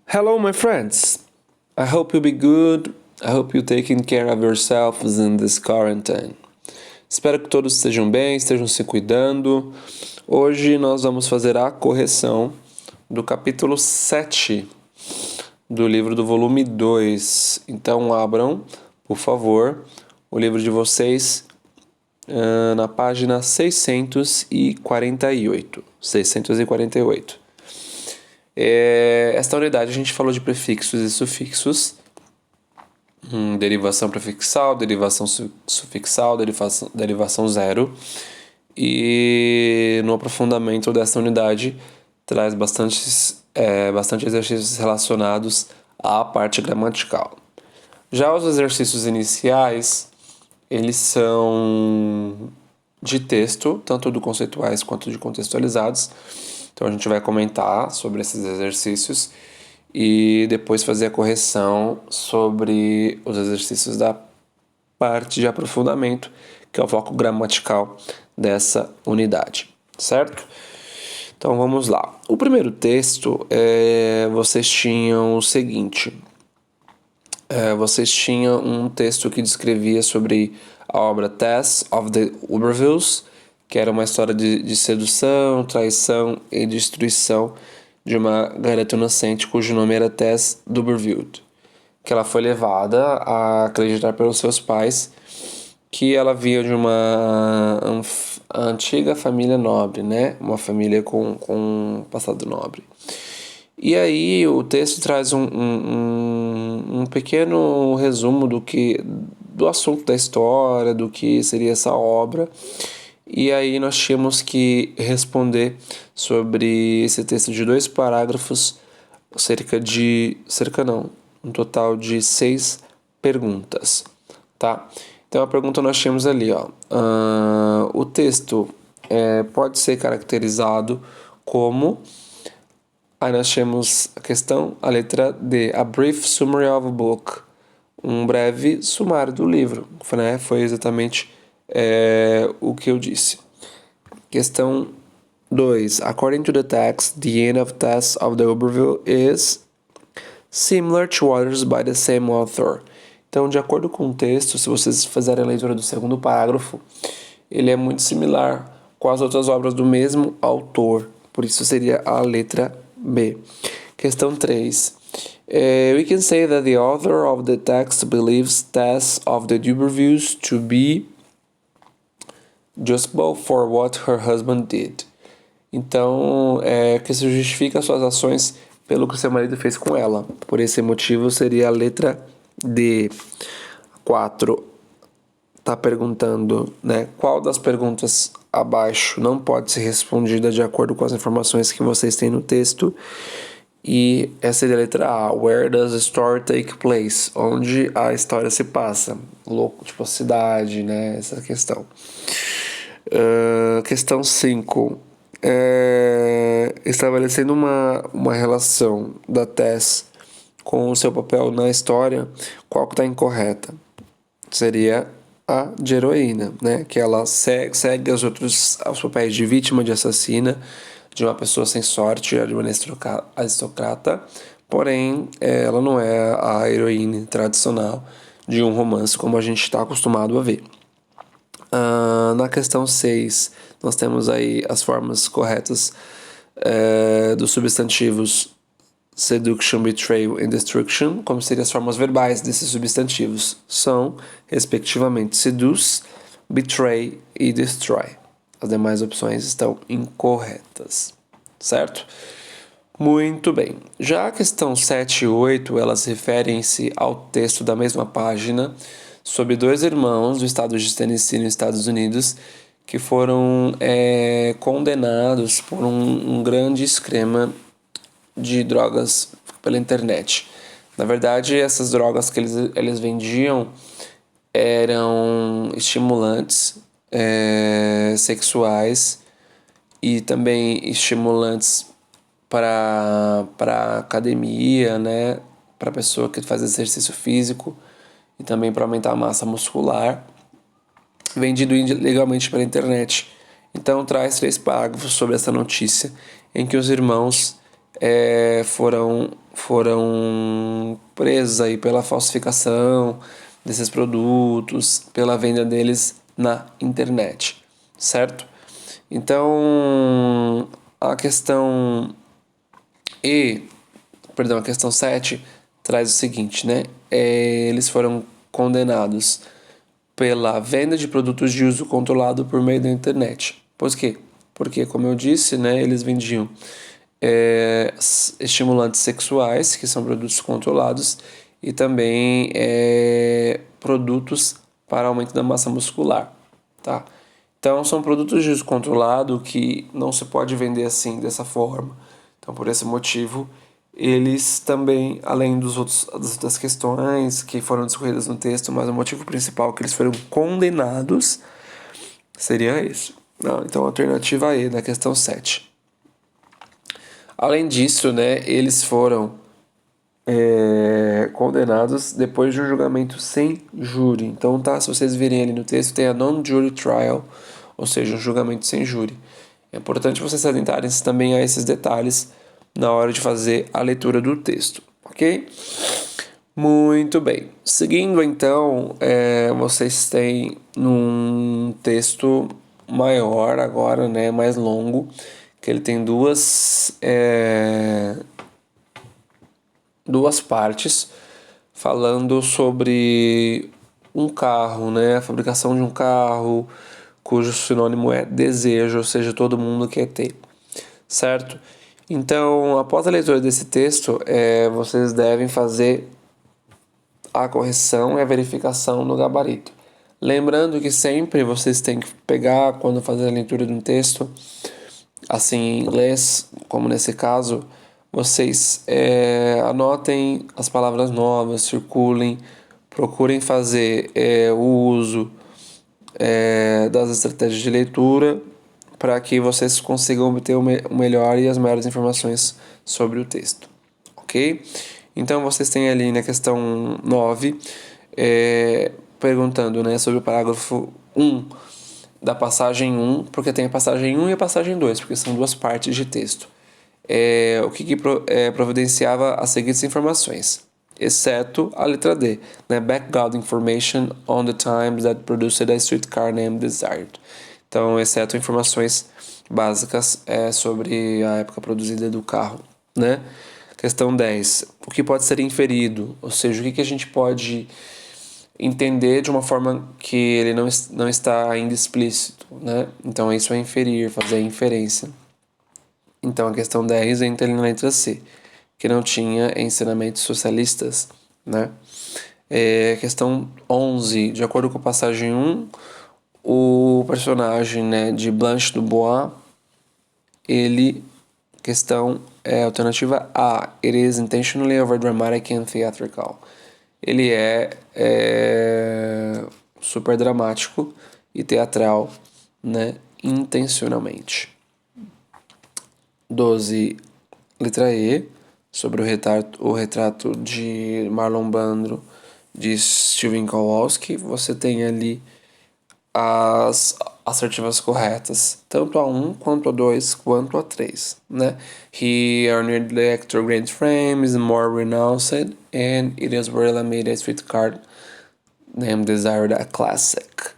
Hello, my friends. I hope you'll be good. I hope you're taking care of yourselves in this quarantine. Espero que todos estejam bem, estejam se cuidando. Hoje nós vamos fazer a correção do capítulo 7 do livro do volume 2. Então abram, por favor, o livro de vocês na página 648. 648. Esta unidade a gente falou de prefixos e sufixos, derivação prefixal, derivação sufixal, derivação zero, e no aprofundamento dessa unidade traz bastante exercícios relacionados à parte gramatical. Já os exercícios iniciais, eles são de texto, tanto do conceituais quanto de contextualizados. Então a gente vai comentar sobre esses exercícios e depois fazer a correção sobre os exercícios da parte de aprofundamento, que é o foco gramatical dessa unidade, certo? Então vamos lá. O primeiro texto, vocês tinham o seguinte. Vocês tinham um texto que descrevia sobre a obra Tess of the Ubervilles, que era uma história de sedução, traição e destruição de uma garota inocente cujo nome era Tess Duberville, que ela foi levada a acreditar pelos seus pais que ela vinha de uma antiga família nobre, né? Uma família com um passado nobre. E aí o texto traz um pequeno resumo do assunto da história, do que seria essa obra. E aí nós tínhamos que responder sobre esse texto de 2 parágrafos, um total de 6 perguntas, tá? Então a pergunta nós tínhamos ali, o texto pode ser caracterizado como... Aí nós temos a questão, a letra D, a brief summary of a book, um breve sumário do livro, né? Foi exatamente o que eu disse. Questão 2. According to the text, the end of Tess of the Uberville is similar to others by the same author. Então, de acordo com o texto, se vocês fizerem a leitura do segundo parágrafo, ele é muito similar com as outras obras do mesmo autor. Por isso seria a letra B. Questão 3. We can say that the author of the text believes Tess of the Ubervilles to be justifiable for what her husband did. Então, que se justifica suas ações pelo que seu marido fez com ela. Por esse motivo, seria a letra D. 4. Está perguntando, né? Qual das perguntas abaixo não pode ser respondida de acordo com as informações que vocês têm no texto? E essa seria a letra A. Where does the story take place? Onde a história se passa? Tipo a cidade, né? Essa questão. Questão 5. Estabelecendo uma relação da Tess com o seu papel na história, qual que está incorreta? Seria a de heroína, né? Que ela segue os papéis de vítima, de assassina, de uma pessoa sem sorte, de uma aristocrata, porém ela não é a heroína tradicional de um romance como a gente está acostumado a ver. Na questão 6, nós temos aí as formas corretas dos substantivos seduction, betrayal e destruction, como seriam as formas verbais desses substantivos. São, respectivamente, seduce, betray e destroy. As demais opções estão incorretas, certo? Muito bem. Já a questão 7 e 8, elas referem-se ao texto da mesma página sobre 2 irmãos do estado de Tennessee, nos Estados Unidos, que foram condenados por um grande esquema de drogas pela internet. Na verdade, essas drogas que eles vendiam eram estimulantes sexuais e também estimulantes para academia, né? Para pessoa que faz exercício físico e também para aumentar a massa muscular, vendido ilegalmente pela internet. Então traz 3 parágrafos sobre essa notícia em que os irmãos foram presos aí pela falsificação desses produtos, pela venda deles na internet, certo? Então, a questão a questão 7 traz o seguinte, né? Eles foram condenados pela venda de produtos de uso controlado por meio da internet. Por quê? Porque, como eu disse, né, eles vendiam estimulantes sexuais, que são produtos controlados, e também produtos para aumento da massa muscular, tá? Então, são produtos de uso controlado que não se pode vender assim, dessa forma. Então, por esse motivo, eles também, além das outras questões que foram discorridas no texto, mas o motivo principal que eles foram condenados seria esse. Não, então, a alternativa E, da questão 7. Além disso, né, eles foram condenados depois de um julgamento sem júri. Então, tá, se vocês virem ali no texto, tem a non-jury trial, ou seja, um julgamento sem júri. É importante vocês se atentarem também a esses detalhes na hora de fazer a leitura do texto, ok? Muito bem. Seguindo, então, vocês têm num texto maior agora, né, mais longo, que ele tem duas partes falando sobre um carro, né? A fabricação de um carro cujo sinônimo é desejo, ou seja, todo mundo quer ter, certo? Então, após a leitura desse texto, vocês devem fazer a correção e a verificação do gabarito. Lembrando que sempre vocês têm que pegar, quando fazer a leitura de um texto, assim em inglês, como nesse caso, vocês anotem as palavras novas, circulem, procurem fazer o uso das estratégias de leitura para que vocês consigam obter o melhor e as maiores informações sobre o texto, ok? Então vocês têm ali na questão 9 perguntando, né, sobre o parágrafo 1 da passagem 1, porque tem a passagem 1 e a passagem 2, porque são duas partes de texto. O que providenciava as seguintes informações, exceto a letra D, né? Background information on the times that produced a streetcar named Desired. Então, exceto informações básicas sobre a época produzida do carro, né? Questão 10. O que pode ser inferido? Ou seja, o que a gente pode entender de uma forma que ele não está ainda explícito, né? Então, isso é inferir, fazer a inferência. Então, a questão 10 entra ali na letra C, que não tinha ensinamentos socialistas, né? Questão 11, de acordo com a passagem 1, o personagem, né, de Blanche Dubois, questão alternativa A, it is intentionally overdramatic and theatrical. Ele é super dramático e teatral, né, intencionalmente. 12, letra E, sobre o retrato de Marlon Brando de Steven Kowalski. Você tem ali as assertivas corretas, tanto a 1, quanto a 2, quanto a 3, né? He earned the actor grand fame, is more renounced, and it is really made a streetcar named Desired a classic.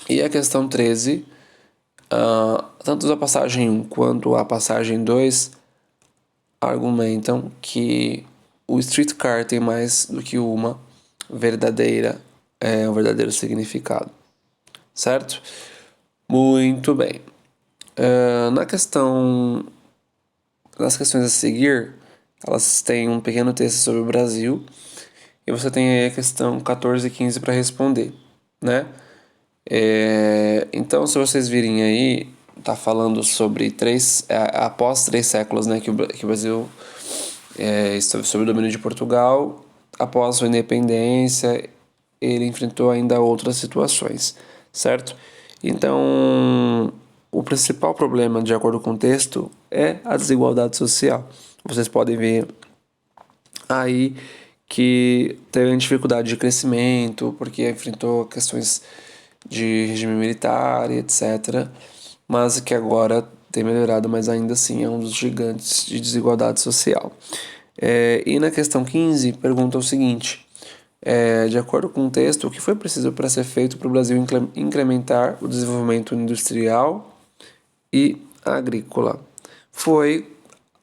E a questão 13, tanto a passagem 1 quanto a passagem 2 argumentam que o streetcar tem mais do que um verdadeiro significado, certo? Muito bem. Nas questões a seguir, elas têm um pequeno texto sobre o Brasil e você tem aí a questão 14 e 15 para responder, né? Então, se vocês virem aí, tá falando sobre após 3 séculos, né, que o Brasil esteve sob o domínio de Portugal. Após sua independência, ele enfrentou ainda outras situações, certo? Então, o principal problema, de acordo com o texto, é a desigualdade social. Vocês podem ver aí que teve dificuldade de crescimento, porque enfrentou questões de regime militar e etc., mas que agora tem melhorado, mas ainda assim é um dos gigantes de desigualdade social. E na questão 15, pergunta o seguinte: de acordo com o texto, o que foi preciso para ser feito para o Brasil incrementar o desenvolvimento industrial e agrícola? Foi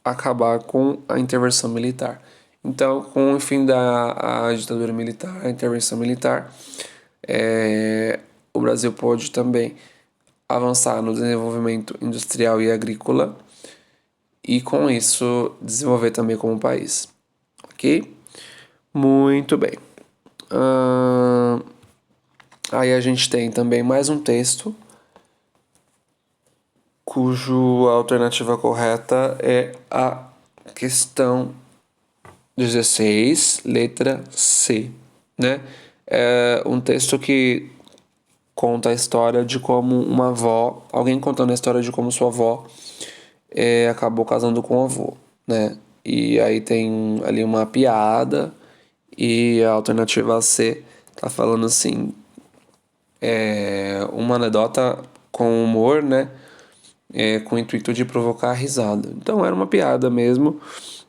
acabar com a intervenção militar. Então, com o fim da ditadura militar, a intervenção militar, o Brasil pôde também avançar no desenvolvimento industrial e agrícola e, com isso, desenvolver também como país. Ok? Muito bem. Aí a gente tem também mais um texto cuja alternativa correta é a questão 16, letra C, né? É um texto que conta a história de como uma avó, alguém contando a história de como sua avó acabou casando com o avô, né? E aí tem ali uma piada e a alternativa C tá falando assim, uma anedota com humor, né? Com o intuito de provocar risada. Então era uma piada mesmo,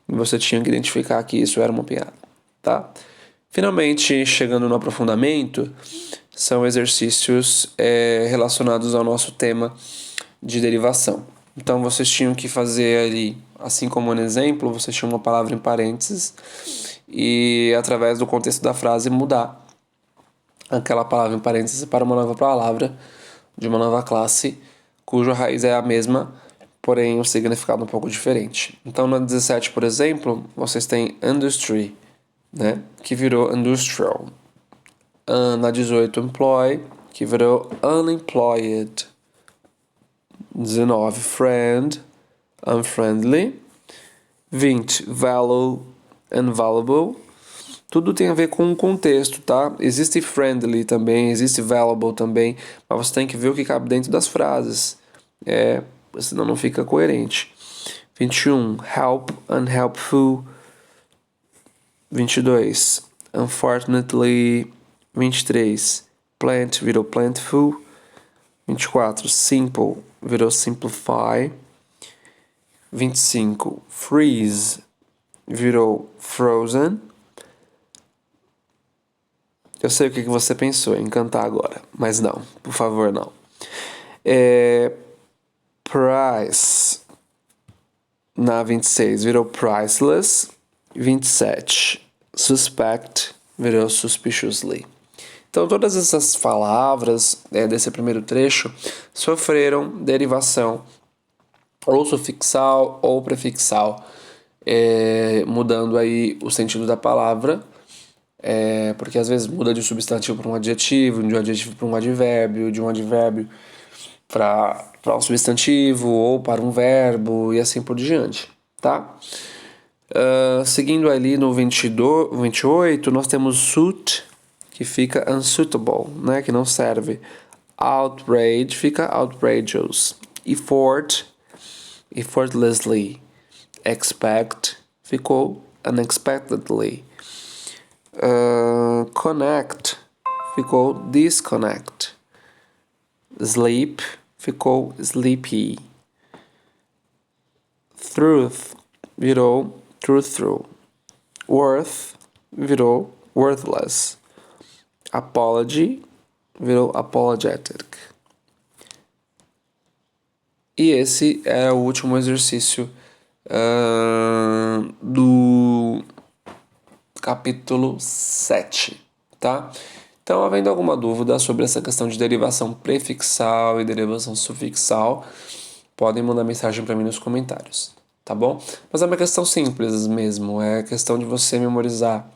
e você tinha que identificar que isso era uma piada, tá? Finalmente, chegando no aprofundamento, são exercícios relacionados ao nosso tema de derivação. Então vocês tinham que fazer ali, assim como no exemplo, vocês tinham uma palavra em parênteses e através do contexto da frase mudar aquela palavra em parênteses para uma nova palavra de uma nova classe cuja raiz é a mesma, porém o significado um pouco diferente. Então na 17, por exemplo, vocês têm industry, né, que virou industrial. Na 18, employ, que virou unemployed. 19, friend, unfriendly. 20, value, unvaluable. Tudo tem a ver com o contexto, tá? Existe friendly também, existe valuable também, mas você tem que ver o que cabe dentro das frases. Senão não fica coerente. 21, help, unhelpful. 22, unfortunately. 23, plant virou plantful. 24, simple virou simplify. 25, freeze virou frozen. Eu sei o que você pensou em cantar agora, mas não, por favor, não. Price na 26 virou priceless. 27, suspect virou suspiciously. Então todas essas palavras desse primeiro trecho sofreram derivação ou sufixal ou prefixal, mudando aí o sentido da palavra, porque às vezes muda de substantivo para um adjetivo, de um adjetivo para um advérbio, de um advérbio para um substantivo ou para um verbo e assim por diante, tá? Seguindo ali no 28, nós temos suit, que fica unsuitable, né, que não serve. Outrage fica outrageous. Effortlessly. Expect ficou unexpectedly. Connect ficou disconnect. Sleep ficou sleepy. Truth virou truthful. Worth virou worthless. Apology virou apologetic. E esse é o último exercício do capítulo 7, tá? Então, havendo alguma dúvida sobre essa questão de derivação prefixal e derivação sufixal, podem mandar mensagem para mim nos comentários, tá bom? Mas é uma questão simples mesmo, é questão de você memorizar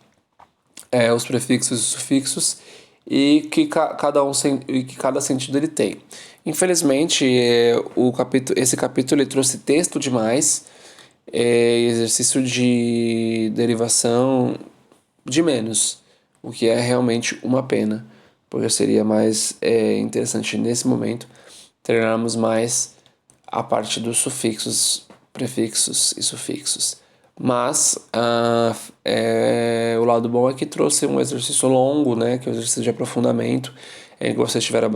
os prefixos e sufixos e que cada sentido ele tem. Infelizmente, esse capítulo ele trouxe texto demais, exercício de derivação de menos, o que é realmente uma pena, porque seria mais interessante nesse momento treinarmos mais a parte dos sufixos, prefixos e sufixos. Mas o lado bom é que trouxe um exercício longo, né, que é o exercício de aprofundamento, em que vocês tiveram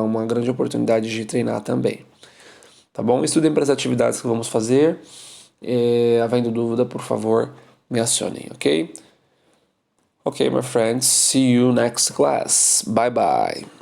uma grande oportunidade de treinar também. Tá tá bom? Estudem para as atividades que vamos fazer. Havendo dúvida, por favor, me acionem, ok? Okay, my friends, see you next class. Bye bye.